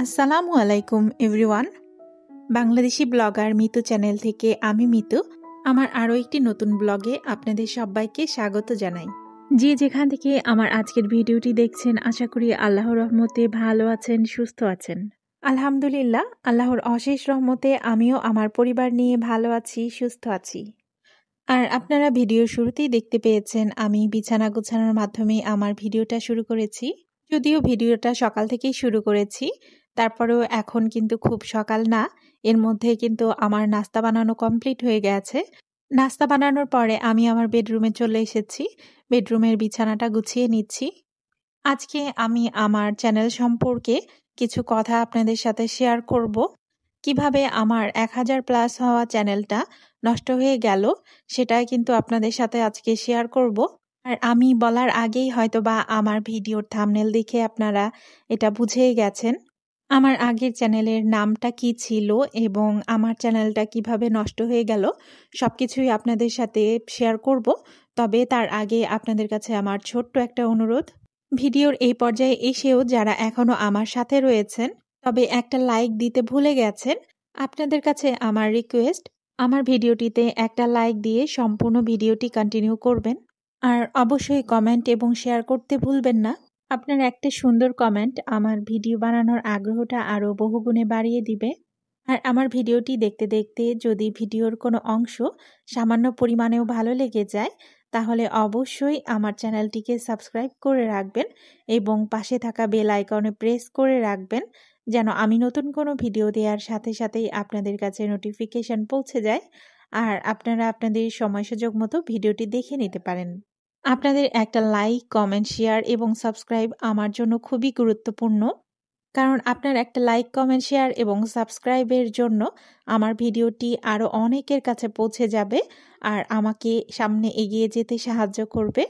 আসসালামু আলাইকুম everyone. Bangladeshi blogger Mitu channel থেকে আমি মিতু আমার আরও একটি নতুন ব্লগে আপনাদের সবাইকে স্বাগত জানাই। যে যেখান থেকে আমার আজকের ভিডিওটি দেখছেন আশা করি আল্লাহর রহমতে ভালো আছেন, সুস্থ আছেন। আলহামদুলিল্লাহ, আল্লাহর অশেষ রহমতে আমিও আমার পরিবার নিয়ে ভালো আছি, সুস্থ আছি। আর আপনারা ভিডিওর শুরুতেই দেখতে পেয়েছেন আমি বিছানা গোছানোর মাধ্যমে আমার ভিডিওটা শুরু করেছি। যদিও ভিডিওটা সকাল থেকেই শুরু করেছি, তারপরেও এখন কিন্তু খুব সকাল না, এর মধ্যে কিন্তু আমার নাস্তা বানানো কমপ্লিট হয়ে গেছে। নাস্তা বানানোর পরে আমি আমার বেডরুমে চলে এসেছি, বেডরুমের বিছানাটা গুছিয়ে নিচ্ছি। আজকে আমি আমার চ্যানেল সম্পর্কে কিছু কথা আপনাদের সাথে শেয়ার করব। কিভাবে আমার 1000+ হওয়া চ্যানেলটা নষ্ট হয়ে গেল সেটাই কিন্তু আপনাদের সাথে আজকে শেয়ার করব। আর আমি বলার আগেই হয়তোবা আমার ভিডিওর থাম্বনেল দেখে আপনারা এটা বুঝেই গেছেন আমার আগের চ্যানেলের নামটা কি ছিল এবং আমার চ্যানেলটা কিভাবে নষ্ট হয়ে গেল সবকিছুই আপনাদের সাথে শেয়ার করব। তবে তার আগে আপনাদের কাছে আমার ছোট্ট একটা অনুরোধ, ভিডিওর এই পর্যায়ে এসেও যারা এখনো আমার সাথে রয়েছেন তবে একটা লাইক দিতে ভুলে গেছেন, আপনাদের কাছে আমার রিকোয়েস্ট, আমার ভিডিওটিতে একটা লাইক দিয়ে সম্পূর্ণ ভিডিওটি কন্টিনিউ করবেন। আর অবশ্যই কমেন্ট এবং শেয়ার করতে ভুলবেন না। আপনার একটা সুন্দর কমেন্ট আমার ভিডিও বানানোর আগ্রহটা আরও বহুগুণে বাড়িয়ে দিবে। আর আমার ভিডিওটি দেখতে দেখতে যদি ভিডিওর কোনো অংশ সামান্য পরিমাণেও ভালো লেগে যায় তাহলে অবশ্যই আমার চ্যানেলটিকে সাবস্ক্রাইব করে রাখবেন এবং পাশে থাকা বেল আইকনে প্রেস করে রাখবেন যেন আমি নতুন কোনো ভিডিও দেওয়ার সাথে সাথেই আপনাদের কাছে নোটিফিকেশন পৌঁছে যায় আর আপনারা আপনাদের সময় সুযোগ মতো ভিডিওটি দেখে নিতে পারেন। আপনাদের একটা লাইক, কমেন্ট, শেয়ার এবং সাবস্ক্রাইব আমার জন্য খুবই গুরুত্বপূর্ণ, কারণ আপনার একটা লাইক, কমেন্ট, শেয়ার এবং সাবস্ক্রাইবের জন্য আমার ভিডিওটি আরও অনেকের কাছে পৌঁছে যাবে আর আমাকে সামনে এগিয়ে যেতে সাহায্য করবে।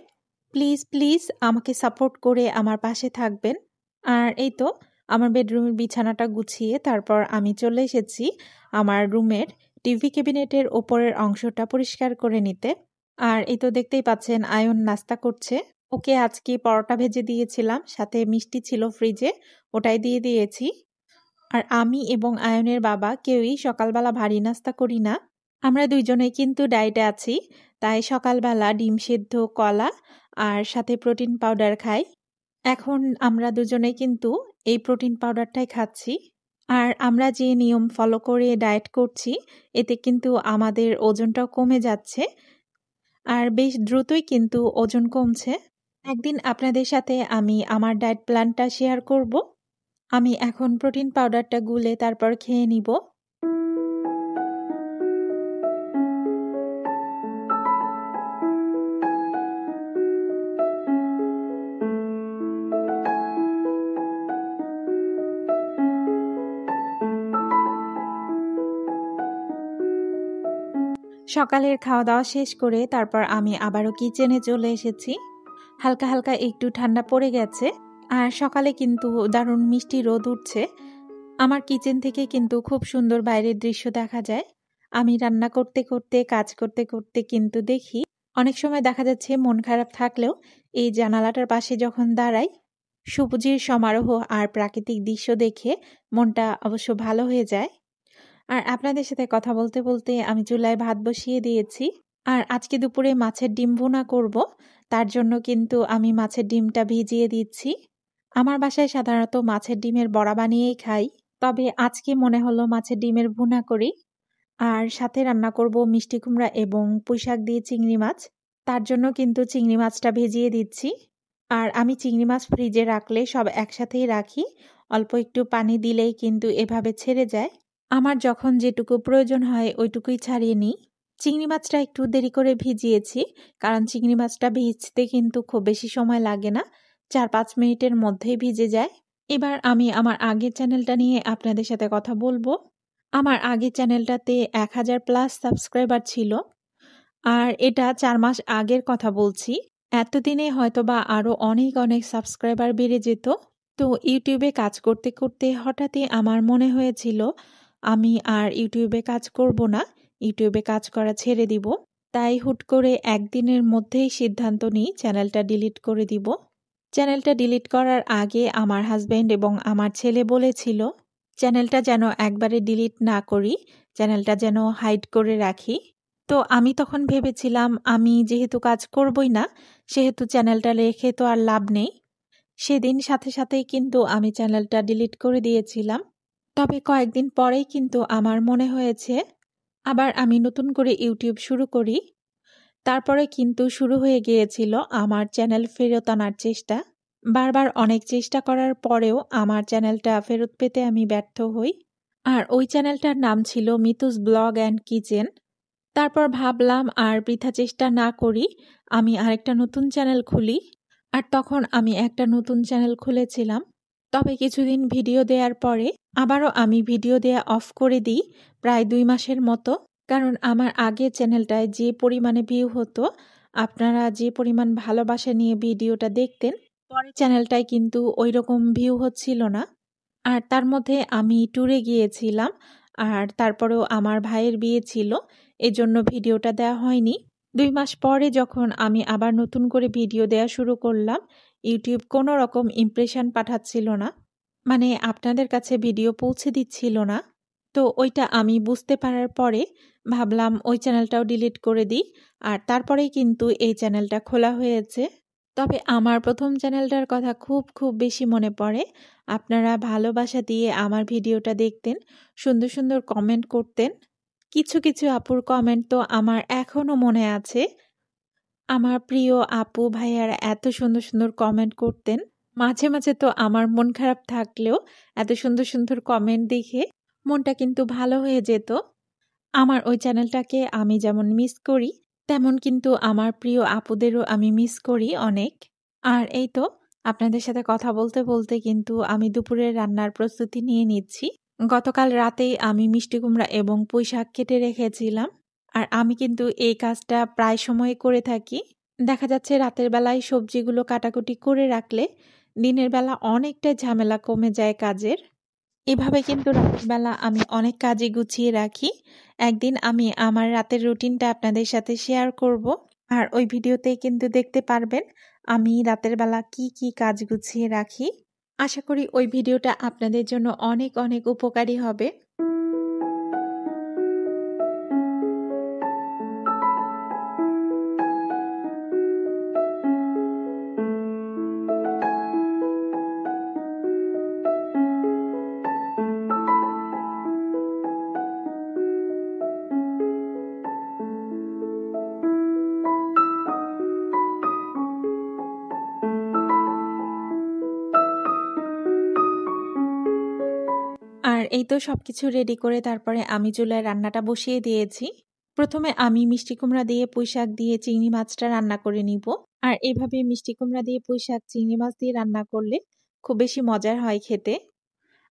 প্লিজ প্লিজ আমাকে সাপোর্ট করে আমার পাশে থাকবেন। আর এই তো আমার বেডরুমের বিছানাটা গুছিয়ে তারপর আমি চলে এসেছি আমার রুমের টিভি ক্যাবিনেটের ওপরের অংশটা পরিষ্কার করে নিতে। আর এই তো দেখতেই পাচ্ছেন আয়ন নাস্তা করছে। ওকে আজকে পরোটা ভেজে দিয়েছিলাম, সাথে মিষ্টি ছিল ফ্রিজে, ওটাই দিয়ে দিয়েছি। আর আমি এবং আয়নের বাবা কেউই সকালবেলা ভারী নাস্তা করি না, আমরা দুইজনেই কিন্তু ডায়েটে আছি, তাই সকালবেলা ডিম সেদ্ধ, কলা আর সাথে প্রোটিন পাউডার খাই। এখন আমরা দুজনেই কিন্তু এই প্রোটিন পাউডারটাই খাচ্ছি। আর আমরা যে নিয়ম ফলো করে ডায়েট করছি এতে কিন্তু আমাদের ওজনটাও কমে যাচ্ছে আর বেশ দ্রুতই কিন্তু ওজন কমছে। একদিন আপনাদের সাথে আমি আমার ডায়েট প্ল্যানটা শেয়ার করব। আমি এখন প্রোটিন পাউডারটা গুলে তারপর খেয়ে নিব। সকালের খাওয়া দাওয়া শেষ করে তারপর আমি আবারও কিচেনে চলে এসেছি। হালকা হালকা একটু ঠান্ডা পড়ে গেছে আর সকালে কিন্তু দারুণ মিষ্টি রোদ উঠছে। আমার কিচেন থেকে কিন্তু খুব সুন্দর বাইরের দৃশ্য দেখা যায়। আমি রান্না করতে করতে, কাজ করতে করতে কিন্তু দেখি অনেক সময় দেখা যাচ্ছে মন খারাপ থাকলেও এই জানালাটার পাশে যখন দাঁড়াই সবুজের সমারোহ আর প্রাকৃতিক দৃশ্য দেখে মনটা অবশ্য ভালো হয়ে যায়। আর আপনাদের সাথে কথা বলতে বলতে আমি চুলায় ভাত বসিয়ে দিয়েছি। আর আজকে দুপুরে মাছের ডিম ভুনা করব, তার জন্য কিন্তু আমি মাছের ডিমটা ভিজিয়ে দিচ্ছি। আমার বাসায় সাধারণত মাছের ডিমের বড়া বানিয়েই খাই, তবে আজকে মনে হলো মাছের ডিমের ভুনা করি। আর সাথে রান্না করব মিষ্টি কুমড়া এবং পুঁইশাক দিয়ে চিংড়ি মাছ, তার জন্য কিন্তু চিংড়ি মাছটা ভিজিয়ে দিচ্ছি। আর আমি চিংড়ি মাছ ফ্রিজে রাখলে সব একসাথেই রাখি, অল্প একটু পানি দিলেই কিন্তু এভাবে ছেড়ে যায়। আমার যখন যেটুকু প্রয়োজন হয় ওইটুকুই ছাড়িয়ে নিই। চিংড়ি মাছটা একটু দেরি করে ভিজিয়েছি, কারণ চিংড়ি মাছটা ভিজতে কিন্তু খুব বেশি সময় লাগে না, 4-5 মিনিটের মধ্যেই ভিজে যায়। এবার আমি আমার আগের চ্যানেলটা নিয়ে আপনাদের সাথে কথা বলবো। আমার আগের চ্যানেলটাতে 1000+ সাবস্ক্রাইবার ছিল আর এটা 4 মাস আগের কথা বলছি। এতদিনে হয়তোবা আরও অনেক অনেক সাবস্ক্রাইবার বেড়ে যেত। তো ইউটিউবে কাজ করতে করতে হঠাৎই আমার মনে হয়েছিল আমি আর ইউটিউবে কাজ করব না, ইউটিউবে কাজ করা ছেড়ে দিব। তাই হুট করে একদিনের মধ্যেই সিদ্ধান্ত নিই চ্যানেলটা ডিলিট করে দিব। চ্যানেলটা ডিলিট করার আগে আমার হাজব্যান্ড এবং আমার ছেলে বলেছিল চ্যানেলটা যেন একবারে ডিলিট না করি, চ্যানেলটা যেন হাইড করে রাখি। তো আমি তখন ভেবেছিলাম আমি যেহেতু কাজ করবই না, সেহেতু চ্যানেলটা রেখে তো আর লাভ নেই। সেদিন সাথে সাথেই কিন্তু আমি চ্যানেলটা ডিলিট করে দিয়েছিলাম। তবে কয়েকদিন পরেই কিন্তু আমার মনে হয়েছে আবার আমি নতুন করে ইউটিউব শুরু করি। তারপরে কিন্তু শুরু হয়ে গিয়েছিল আমার চ্যানেল ফেরত আনার চেষ্টা। বারবার অনেক চেষ্টা করার পরেও আমার চ্যানেলটা ফেরত পেতে আমি ব্যর্থ হই। আর ওই চ্যানেলটার নাম ছিল মিতুস ব্লগ অ্যান্ড কিচেন। তারপর ভাবলাম আর বৃথা চেষ্টা না করি, আমি আরেকটা নতুন চ্যানেল খুলি। আর তখন আমি একটা নতুন চ্যানেল খুলেছিলাম। তবে কিছুদিন ভিডিও দেওয়ার পরে আবারও আমি ভিডিও দেয়া অফ করে দিই, প্রায় 2 মাসের মতো। কারণ আমার আগের চ্যানেলটায় যে পরিমাণে ভিউ হতো, আপনারা যে পরিমাণ ভালোবাসা নিয়ে ভিডিওটা দেখতেন, পরের চ্যানেলটায় কিন্তু ওইরকম ভিউ হচ্ছিল না। আর তার মধ্যে আমি ট্যুরে গিয়েছিলাম, আর তারপরেও আমার ভাইয়ের বিয়ে ছিল, এজন্য ভিডিওটা দেওয়া হয়নি। 2 মাস পরে যখন আমি আবার নতুন করে ভিডিও দেওয়া শুরু করলাম, ইউটিউব কোনো রকম ইমপ্রেশন পাঠাচ্ছিল না, মানে আপনাদের কাছে ভিডিও পৌঁছে দিচ্ছিল না। তো ওইটা আমি বুঝতে পারার পরে ভাবলাম ওই চ্যানেলটাও ডিলিট করে দিই, আর তারপরেই কিন্তু এই চ্যানেলটা খোলা হয়েছে। তবে আমার প্রথম চ্যানেলটার কথা খুব খুব বেশি মনে পড়ে। আপনারা ভালোবাসা দিয়ে আমার ভিডিওটা দেখতেন, সুন্দর সুন্দর কমেন্ট করতেন। কিছু কিছু আপুর কমেন্ট তো আমার এখনো মনে আছে। আমার প্রিয় আপু ভাইয়ারা এত সুন্দর সুন্দর কমেন্ট করতেন। মাঝে মাঝে তো আমার মন খারাপ থাকলেও এত সুন্দর সুন্দর কমেন্ট দেখে মনটা কিন্তু ভালো হয়ে যেত। আমার ওই চ্যানেলটাকে আমি যেমন মিস করি, তেমন কিন্তু আমার প্রিয় আপুদেরও আমি মিস করি অনেক। আর এই তো আপনাদের সাথে কথা বলতে বলতে কিন্তু আমি দুপুরের রান্নার প্রস্তুতি নিয়ে নিচ্ছি। গতকাল রাতেই আমি মিষ্টি কুমড়া এবং পুঁই শাক কেটে রেখেছিলাম। আর আমি কিন্তু এই কাজটা প্রায় সময় করে থাকি। দেখা যাচ্ছে রাতের বেলায় সবজিগুলো কাটাকুটি করে রাখলে দিনের বেলা অনেকটা ঝামেলা কমে যায় কাজের। এভাবে কিন্তু রাতের বেলা আমি অনেক কাজই গুছিয়ে রাখি। একদিন আমি আমার রাতের রুটিনটা আপনাদের সাথে শেয়ার করব। আর ওই ভিডিওতেই কিন্তু দেখতে পারবেন আমি রাতের বেলা কি কি কাজ গুছিয়ে রাখি। আশা করি ওই ভিডিওটা আপনাদের জন্য অনেক অনেক উপকারী হবে। আর এই তো সবকিছু রেডি করে তারপরে আমি চুলায় রান্নাটা বসিয়ে দিয়েছি। প্রথমে আমি মিষ্টি কুমড়া দিয়ে পুঁই শাক দিয়ে চিংড়ি মাছটা রান্না করে নিব। আর এভাবে মিষ্টি কুমড়া দিয়ে পুঁই শাক চিংড়ি মাছ দিয়ে রান্না করলে খুব বেশি মজার হয় খেতে।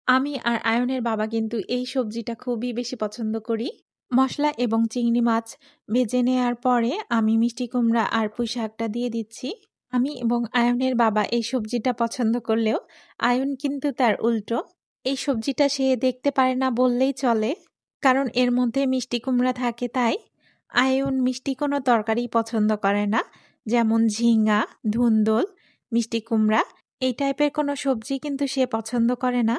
আমি আর আয়নের বাবা কিন্তু এই সবজিটা খুবই বেশি পছন্দ করি। মসলা এবং চিংড়ি মাছ ভেজে নেওয়ার পরে আমি মিষ্টি কুমড়া আর পুঁই শাকটা দিয়ে দিচ্ছি। আমি এবং আয়নের বাবা এই সবজিটা পছন্দ করলেও আয়ন কিন্তু তার উল্টো। এই সবজিটা সে দেখতে পারে না বললেই চলে, কারণ এর মধ্যে মিষ্টি কুমড়া থাকে তাই। আয়ন মিষ্টি কোনো তরকারি পছন্দ করে না, যেমন ঝিঙ্গা, ধুন্দল, মিষ্টি কুমড়া এই টাইপের কোনো সবজি কিন্তু সে পছন্দ করে না।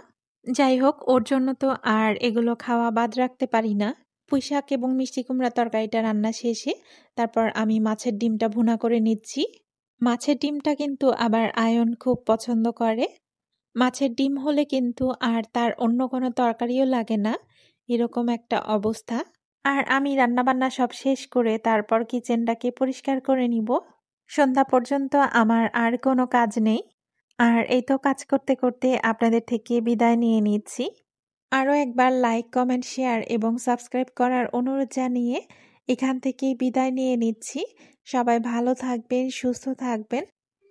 যাই হোক, ওর জন্য তো আর এগুলো খাওয়া বাদ রাখতে পারি না। পুঁই শাক এবং মিষ্টি কুমড়া তরকারিটা রান্না শেষে তারপর আমি মাছের ডিমটা ভুনা করে নিচ্ছি। মাছের ডিমটা কিন্তু আবার আয়ন খুব পছন্দ করে। মাছের ডিম হলে কিন্তু আর তার অন্য কোনো তরকারিও লাগে না, এরকম একটা অবস্থা। আর আমি রান্নাবান্না সব শেষ করে তারপর কিচেনটাকে পরিষ্কার করে নিব। সন্ধ্যা পর্যন্ত আমার আর কোনো কাজ নেই। আর এই তো কাজ করতে করতে আপনাদের থেকে বিদায় নিয়ে নিচ্ছি। আরও একবার লাইক, কমেন্ট, শেয়ার এবং সাবস্ক্রাইব করার অনুরোধ জানিয়ে এখান থেকেই বিদায় নিয়ে নিচ্ছি। সবাই ভালো থাকবেন, সুস্থ থাকবেন।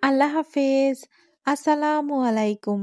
আল্লাহ হাফেজ। আসসালামু আলাইকুম।